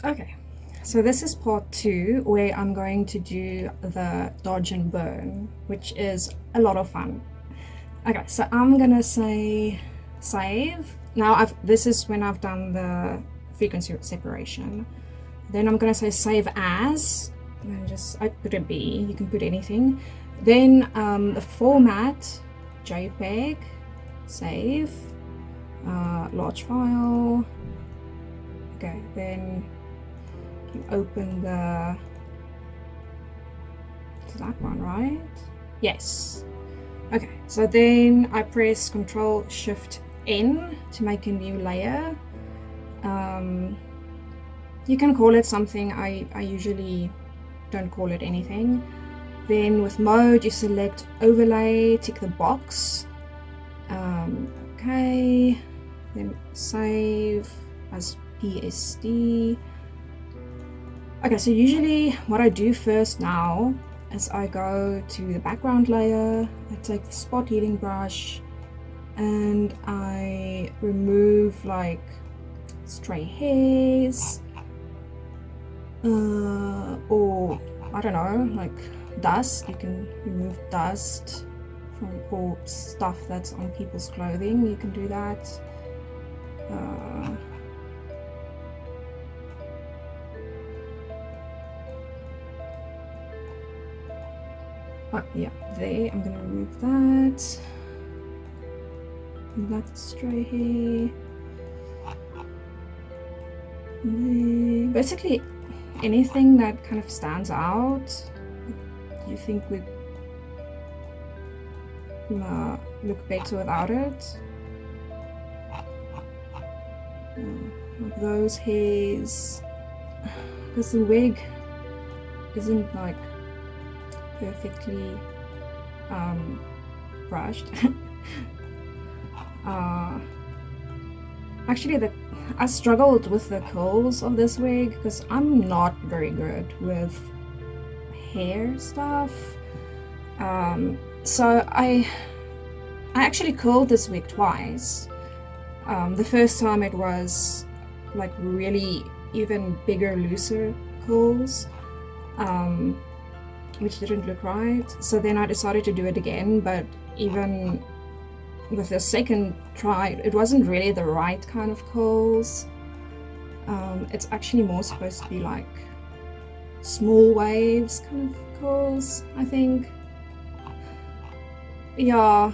Okay, so this is part 2 where I'm going to do the dodge and burn, which is a lot of fun. Okay, so I'm gonna say save. Now this is when I've done the frequency separation. Then I'm gonna say save as, and I put a B, you can put anything. Then the format, JPEG, save, large file. Okay, then you open the, that one, right? Yes. Okay, so then I press Control Shift N to make a new layer. You can call it something, I usually don't call it anything. Then with mode, you select overlay, tick the box. Okay, then save as PSD. Okay, so usually what I do first now is I go to the background layer, I take the spot healing brush, and I remove like stray hairs, or I don't know, like dust. You can remove dust from, or stuff that's on people's clothing. You can do that. Oh, yeah, there. I'm gonna remove that. And that's stray hair. Basically, anything that kind of stands out, you think would look better without it. Like those hairs, because the wig isn't like perfectly brushed. Actually, I struggled with the curls of this wig because I'm not very good with hair stuff. So I actually curled this wig twice. The first time it was like really even bigger, looser curls, which didn't look right. So then I decided to do it again, but even with the second try, it wasn't really the right kind of curls. It's actually more supposed to be like small waves kind of curls, I think. Yeah,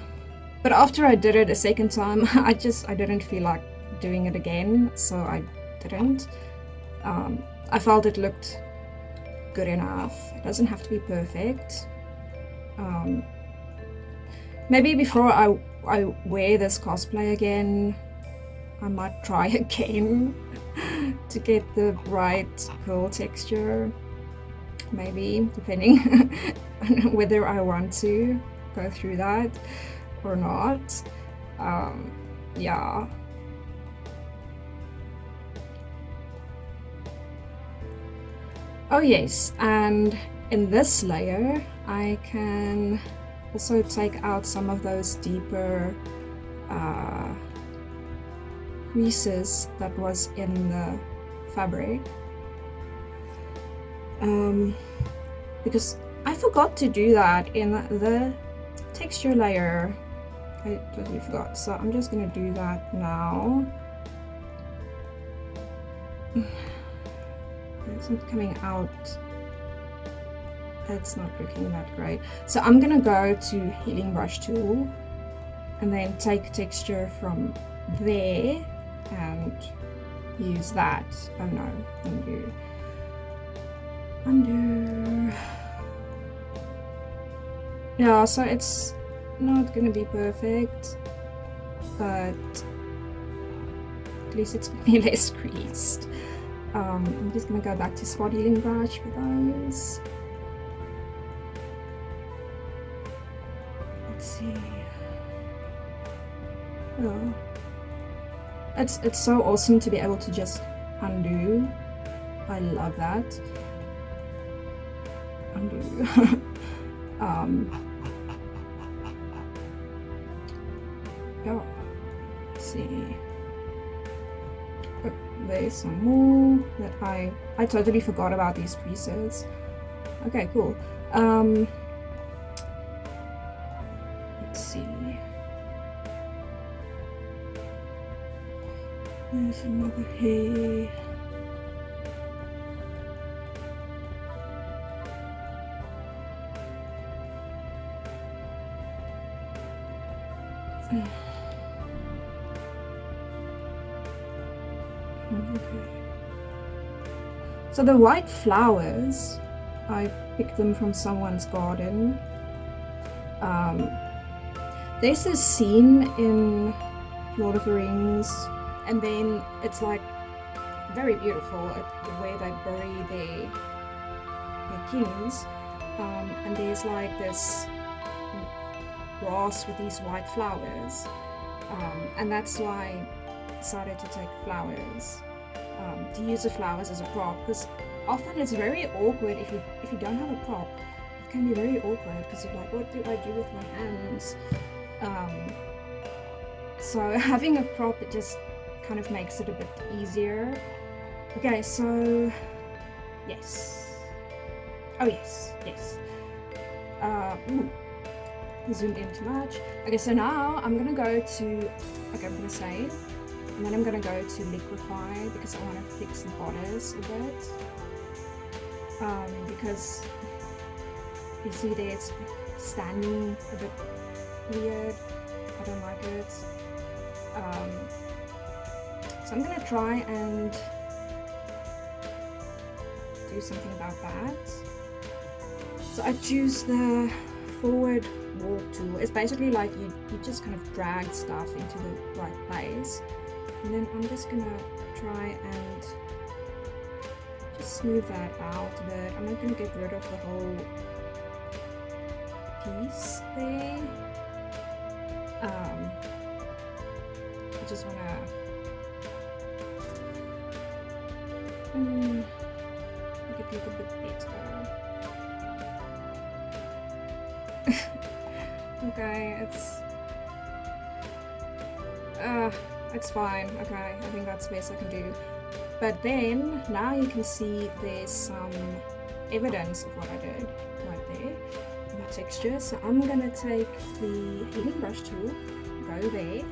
but after I did it a second time, I didn't feel like doing it again, so I didn't. I felt it looked good enough. It doesn't have to be perfect. Maybe before I wear this cosplay again, I might try again to get the right curl texture. Maybe, depending on whether I want to go through that or not. Yeah. Oh yes, and in this layer I can also take out some of those deeper creases that was in the fabric, because I forgot to do that in the texture layer. I totally forgot, so I'm just gonna do that now. It's not coming out. It's not looking that great. So I'm gonna go to healing brush tool and then take texture from there and use that. Oh no, undo. Yeah, so it's not gonna be perfect, but at least it's gonna be less creased. I'm just gonna go back to spot healing brush for those. Let's see. Oh, it's so awesome to be able to just undo. I love that. Undo. Yeah. Let's see. there's some more that I totally forgot about these pieces. Okay, cool. Let's see. There's another hair. Okay. So the white flowers, I picked them from someone's garden. There's this scene in Lord of the Rings, and then it's like very beautiful the way they bury their kings, and there's like this grass with these white flowers, and that's why I decided to take flowers, to use the flowers as a prop, because often it's very awkward if you don't have a prop. It can be very awkward because you're like, what do I do with my hands? So having a prop, it just kind of makes it a bit easier. Okay, so yes. Oh yes. Zoomed in too much. Okay, so now I'm gonna go to, okay, I'm gonna save, and then I'm gonna go to liquefy because I want to fix the borders a bit. Because you see there it's standing a bit weird. I don't like it. So I'm gonna try and do something about that. So I choose the forward walk tool. It's basically like you just kind of drag stuff into the right place, and then I'm just gonna try and just smooth that out a bit. I'm not gonna get rid of the whole piece there. I just wanna make it look a bit better. Okay, it's fine. Okay, I think that's the best I can do. But then, now you can see there's some evidence of what I did right there, my texture. So I'm gonna take the healing brush tool, go there,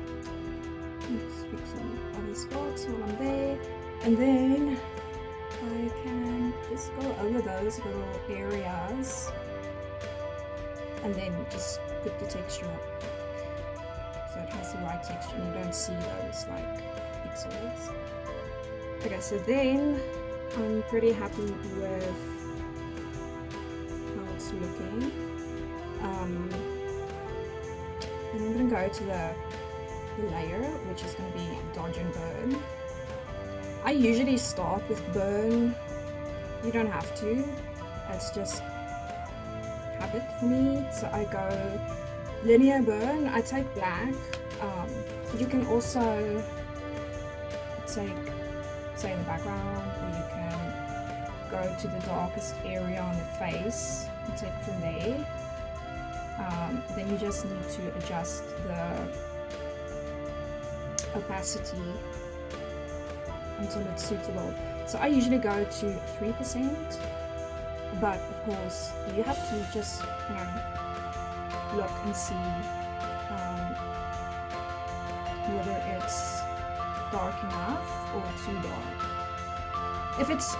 and just fix some other spots while I'm there, and then I can just go over those little areas and then just put the texture up so it has the right texture and you don't see those like pixels. Okay, so then I'm pretty happy with how it's looking. And I'm going to go to the layer, which is going to be dodge and burn. I usually start with burn. You don't have to. It's just habit for me. So I go linear burn. I take black. You can also take, say, in the background, or you can go to the darkest area on the face and take from there. Then you just need to adjust the opacity until it's suitable. So I usually go to 3%, but of course you have to just, you know, look and see whether it's dark enough or too dark. If it's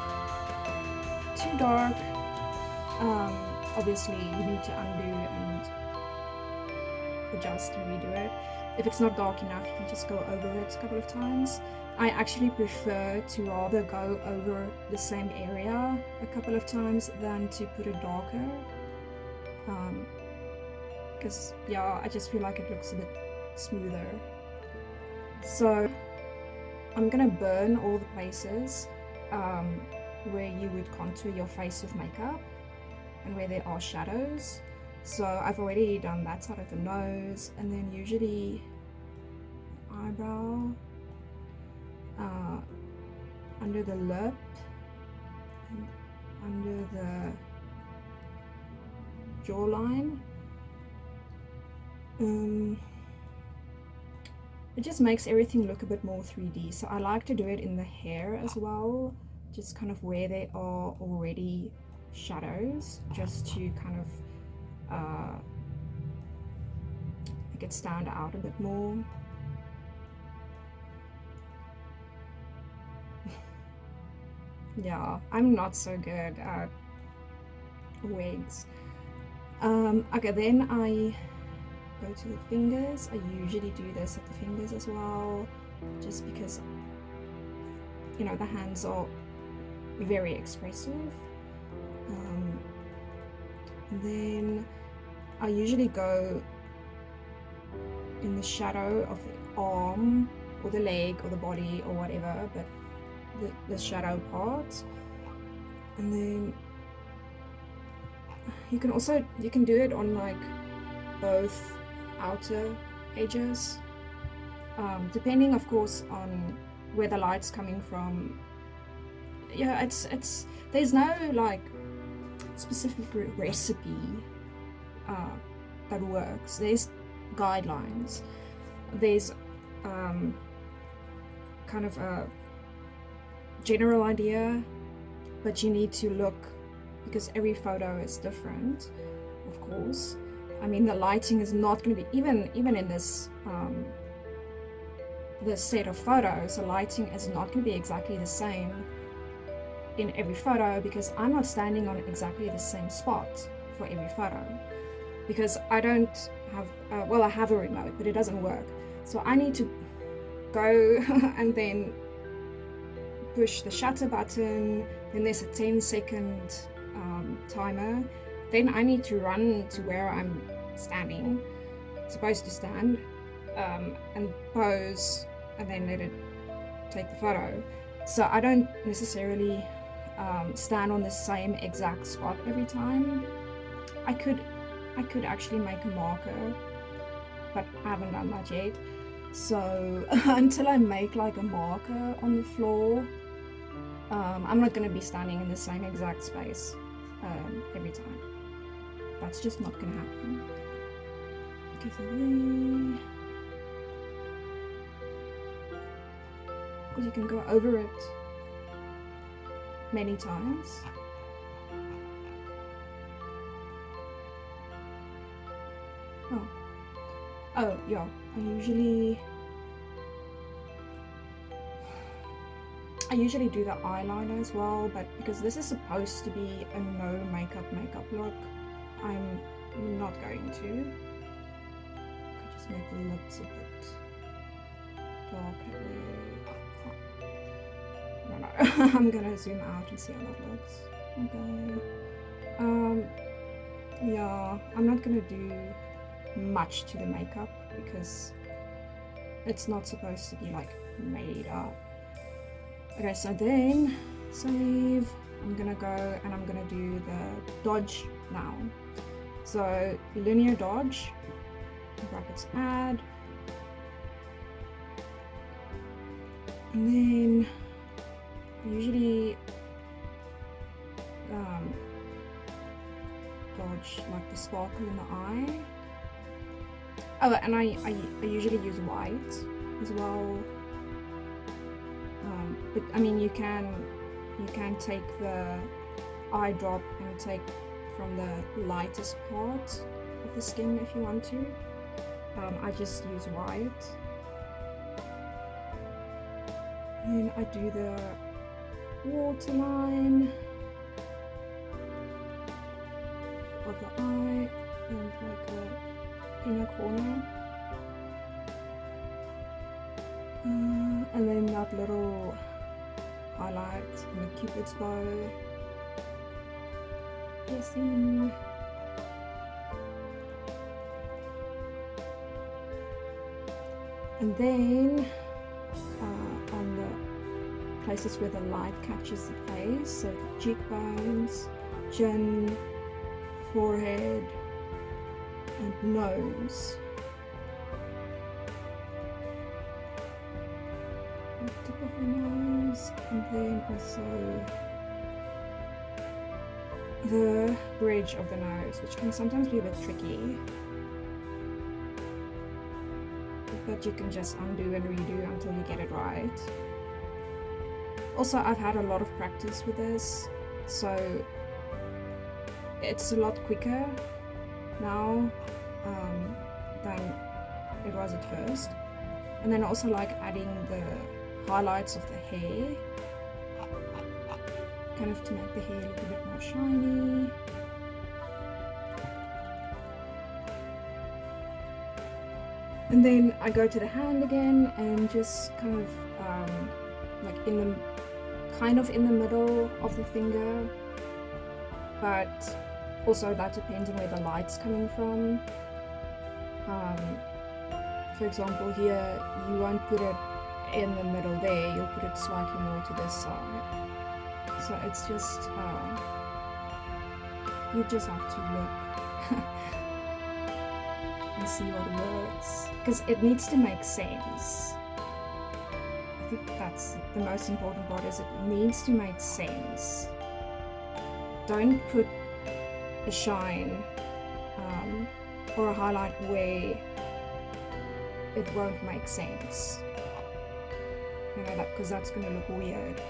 too dark, obviously you need to undo and adjust and redo it. If it's not dark enough, you can just go over it a couple of times. I actually prefer to rather go over the same area a couple of times than to put it darker. Because, yeah, I just feel like it looks a bit smoother. So, I'm gonna burn all the places where you would contour your face with makeup and where there are shadows. So I've already done that side of the nose, and then usually eyebrow, under the lip, and under the jawline. it just makes everything look a bit more 3D. So I like to do it in the hair as well, just kind of where there are already shadows, just to kind of make it stand out a bit more. Yeah, I'm not so good at wigs. Okay, then I go to the fingers. I usually do this at the fingers as well, just because, you know, the hands are very expressive. Then I usually go in the shadow of the arm or the leg or the body or whatever, but the shadow part. And then you can do it on like both outer edges, depending of course on where the light's coming from. Yeah, it's there's no like specific recipe that works. There's guidelines, there's kind of a general idea, but you need to look, because every photo is different, of course. I mean, the lighting is not going to be, even in this this set of photos, the lighting is not going to be exactly the same in every photo, because I'm not standing on exactly the same spot for every photo, because I don't have well, I have a remote, but it doesn't work. So I need to go and then push the shutter button, then there's a 10-second timer, then I need to run to where I'm supposed to stand, and pose, and then let it take the photo. So I don't necessarily stand on the same exact spot every time. I could actually make a marker, but I haven't done that yet. So until I make like a marker on the floor, I'm not going to be standing in the same exact space every time. That's just not going to happen. Okay, so because you can go over it many times. Oh yeah, I usually do the eyeliner as well, but because this is supposed to be a no makeup look, I'm not going to. Could just make the lips a bit darker there. No, I'm gonna zoom out and see how that looks. Okay. Yeah, I'm not gonna do much to the makeup because it's not supposed to be like made up. Okay, so then save. I'm gonna go and I'm gonna do the dodge now. So linear dodge, brackets add, and then I usually dodge like the sparkle in the eye. Oh, and I usually use white as well. But I mean, you can take the eye drop and take from the lightest part of the skin if you want to. I just use white. Then I do the waterline of the eye and like a inner corner. And then that little highlight and the cupid's bow. Piercing. And then on the places where the light catches the face, so the cheekbones, chin, forehead, and nose. The tip of the nose, and then also the bridge of the nose, which can sometimes be a bit tricky. that you can just undo and redo until you get it right. Also, I've had a lot of practice with this, so it's a lot quicker now than it was at first. And then also like adding the highlights of the hair, kind of to make the hair look a bit more shiny. And then I go to the hand again and just kind of like in the middle of the finger, but also that depends on where the light's coming from. For example, here you won't put it in the middle there, you'll put it slightly more to this side. So it's just, you just have to look and see what works, because it needs to make sense. I think that's the most important part, is it needs to make sense. Don't put a shine or a highlight where it won't make sense. You know, that, because that's going to look weird.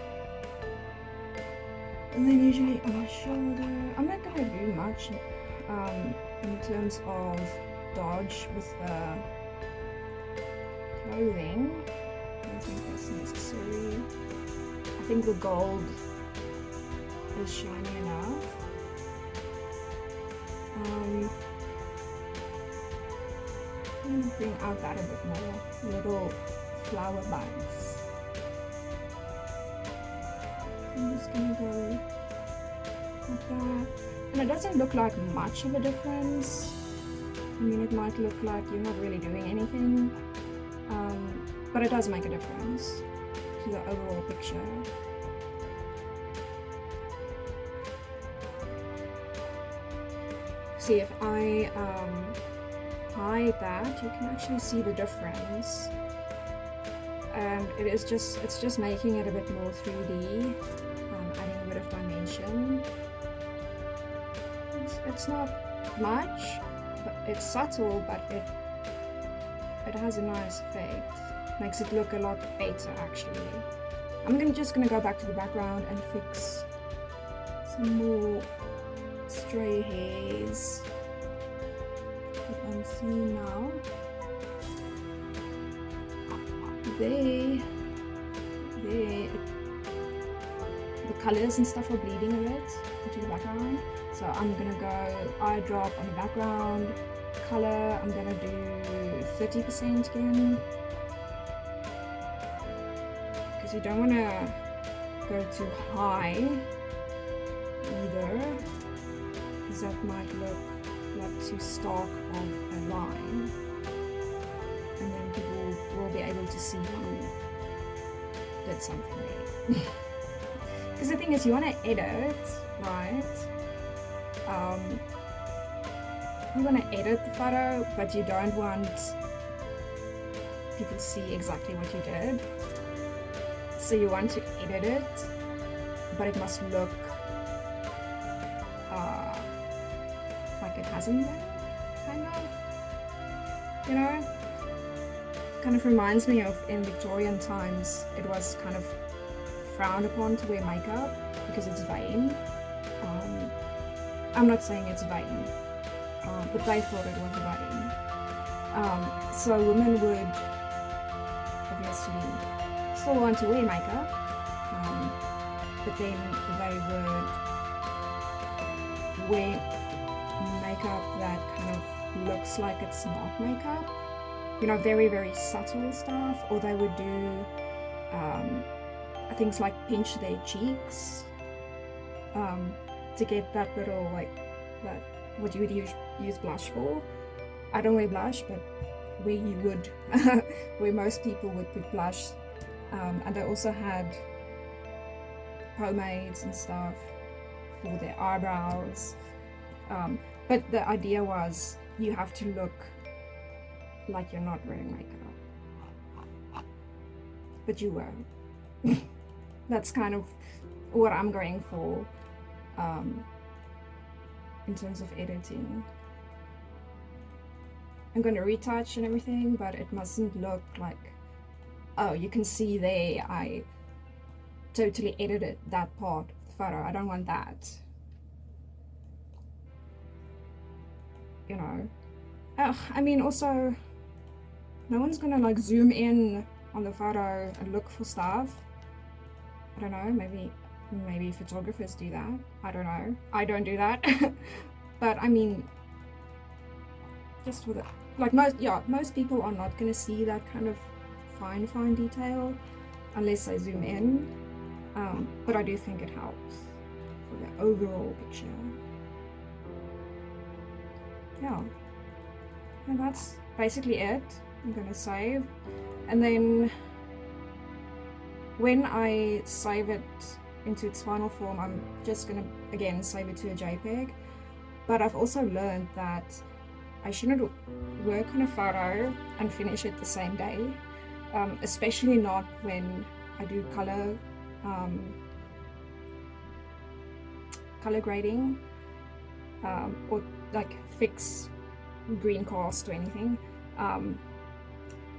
And then usually on my shoulder, I'm not going to do much in terms of dodge with the clothing. I don't think that's necessary. I think the gold is shiny enough. I'm going to bring out that a bit more, little flower buds. I'm just going to go like that. And it doesn't look like much of a difference. I mean, it might look like you're not really doing anything, but it does make a difference to the overall picture. See, if I hide that, you can actually see the difference, and it's just making it a bit more 3D, adding a bit of dimension. It's not much, but it's subtle, but it has a nice effect. Makes it look a lot better, actually. I'm just gonna go back to the background and fix some more stray hairs that I'm seeing now. The colors and stuff are bleeding a bit into the background, so I'm gonna go eye drop on the background. Color, I'm gonna do 30% again, because you don't want to go too high either, because that might look like too stark of a line, and then people will be able to see who did something there. Because the thing is, you want to edit, right? You want to edit the photo, but you don't want people to see exactly what you did. So you want to edit it, but it must look like it hasn't been, kind of. You know? Kind of reminds me of in Victorian times, it was kind of frowned upon to wear makeup because it's vain. I'm not saying it's vain, but they thought it was vain. So women would obviously still want to wear makeup, but then they would wear makeup that kind of looks like it's not makeup. You know, very, very subtle stuff. Or they would do things like pinch their cheeks to get that little, like, that what you would use blush for. I don't wear blush, but where you would, where most people would put blush. And they also had pomades and stuff for their eyebrows. But the idea was you have to look like you're not wearing makeup, but you were. That's kind of what I'm going for in terms of editing. I'm going to retouch and everything, but it mustn't look like, oh, you can see there I totally edited that part of the photo. I don't want that, you know. I mean, also, no one's gonna like zoom in on the photo and look for stuff. I don't know, maybe photographers do that. I don't know. I don't do that. But I mean, just with it, like most people are not gonna see that kind of fine detail unless I zoom in. But I do think it helps for the overall picture. Yeah, and that's basically it. I'm gonna save, and then when I save it into its final form, I'm just gonna again save it to a JPEG. But I've also learned that I shouldn't work on a photo and finish it the same day, especially not when I do color grading, or like fix green cast or anything.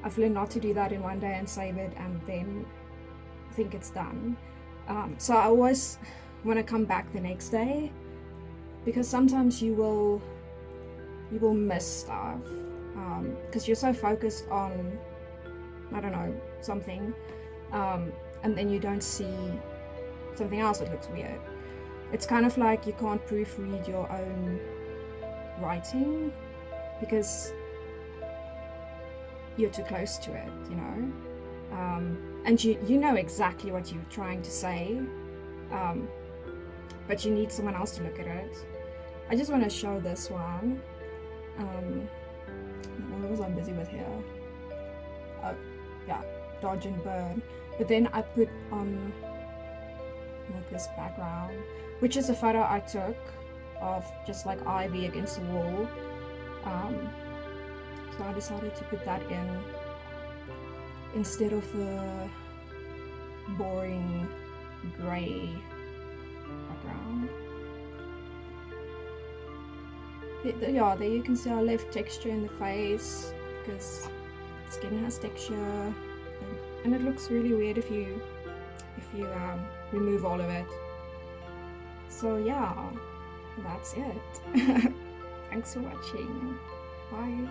I've learned not to do that in one day and save it and then think it's done. So I always want to come back the next day, because sometimes you will miss stuff because you're so focused on, I don't know, something, and then you don't see something else that looks weird. It's kind of like you can't proofread your own writing because you're too close to it, you know. And you know exactly what you're trying to say, but you need someone else to look at it. I just want to show this one. What was I busy with here? Oh, yeah, dodge and burn. But then I put on like this background, which is a photo I took of just like Ivy against the wall. So I decided to put that in instead of the boring grey background. Yeah, there you can see I left texture in the face because skin has texture, and it looks really weird if you remove all of it. So yeah, that's it. Thanks for watching. Bye.